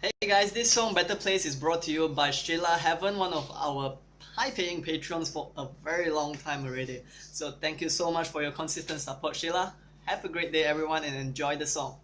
Hey guys, this song Better Place is brought to you by Sheila Heaven, one of our high-paying patrons for a very long time already. So thank you so much for your consistent support, Sheila. Have a great day everyone and enjoy the song.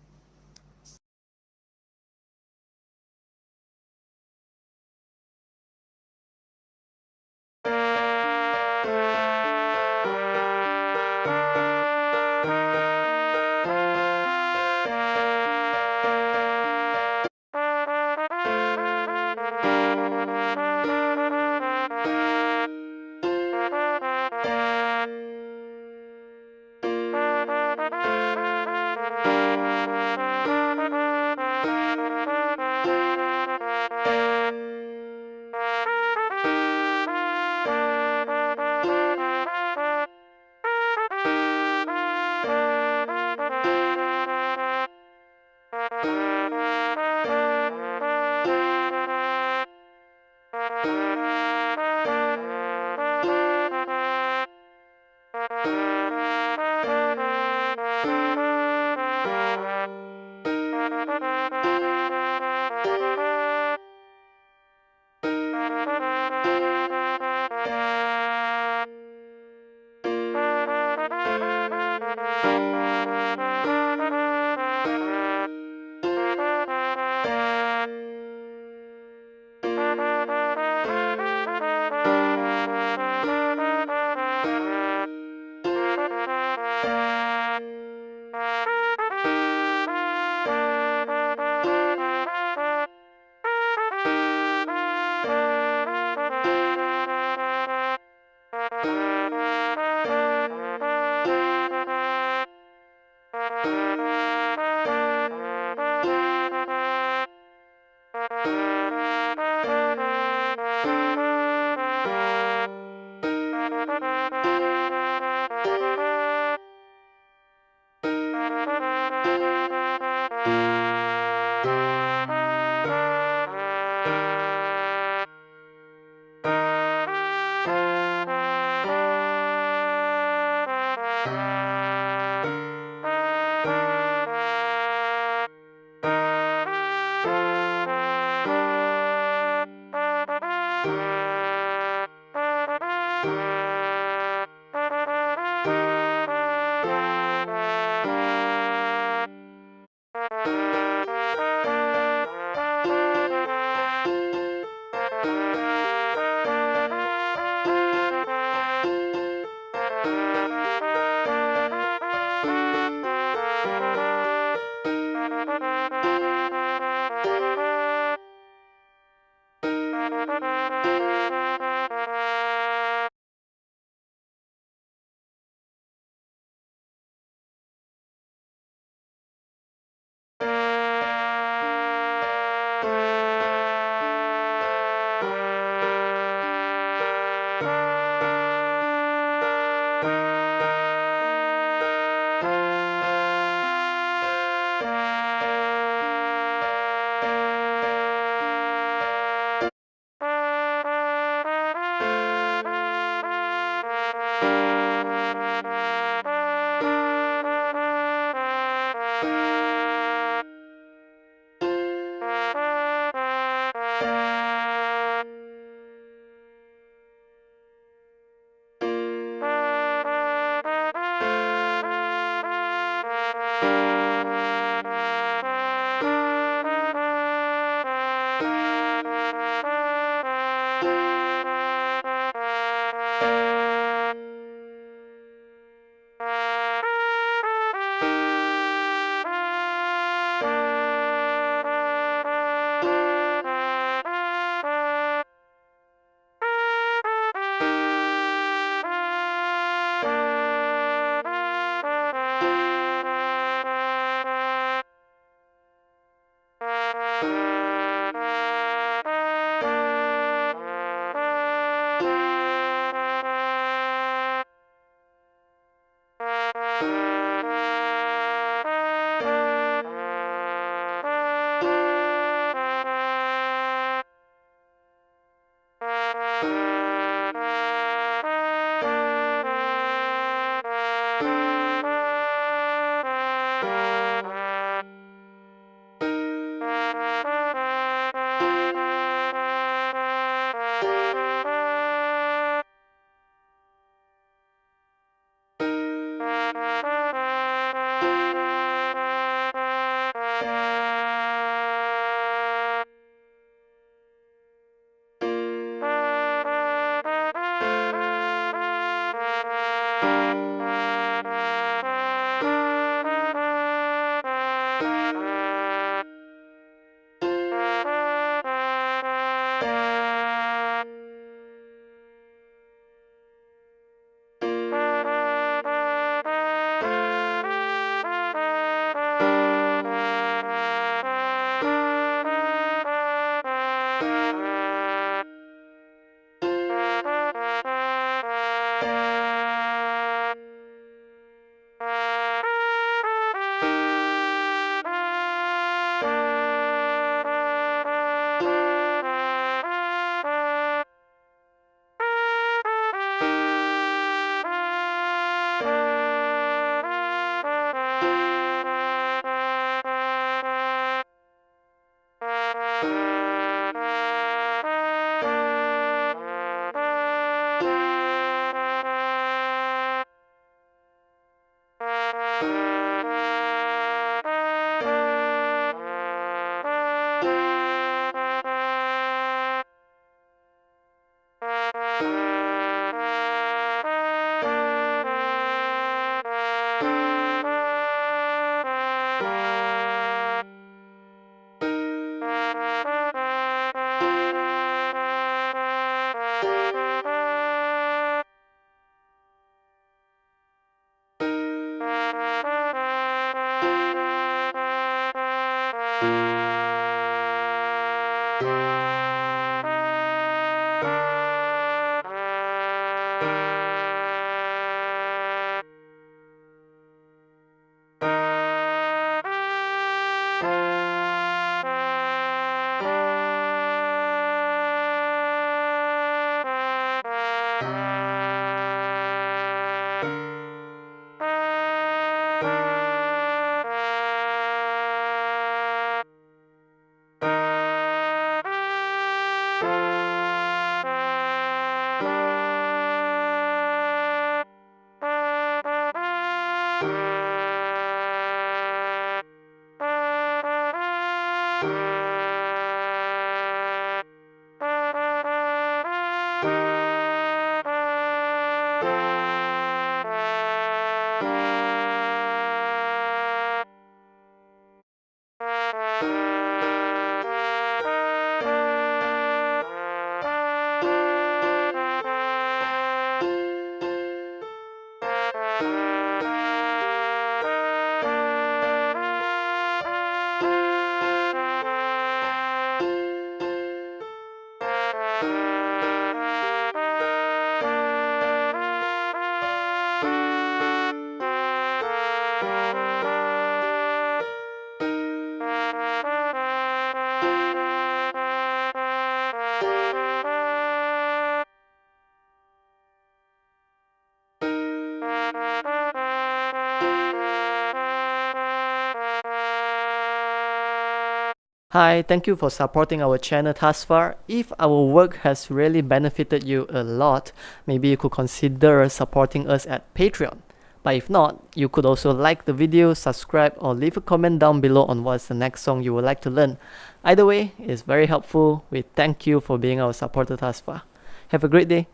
Hi, thank you for supporting our channel thus far. If our work has really benefited you a lot, maybe you could consider supporting us at Patreon. But if not, you could also like the video, subscribe, or leave a comment down below on what's the next song you would like to learn. Either way, it's very helpful. We thank you for being our supporter thus far. Have a great day.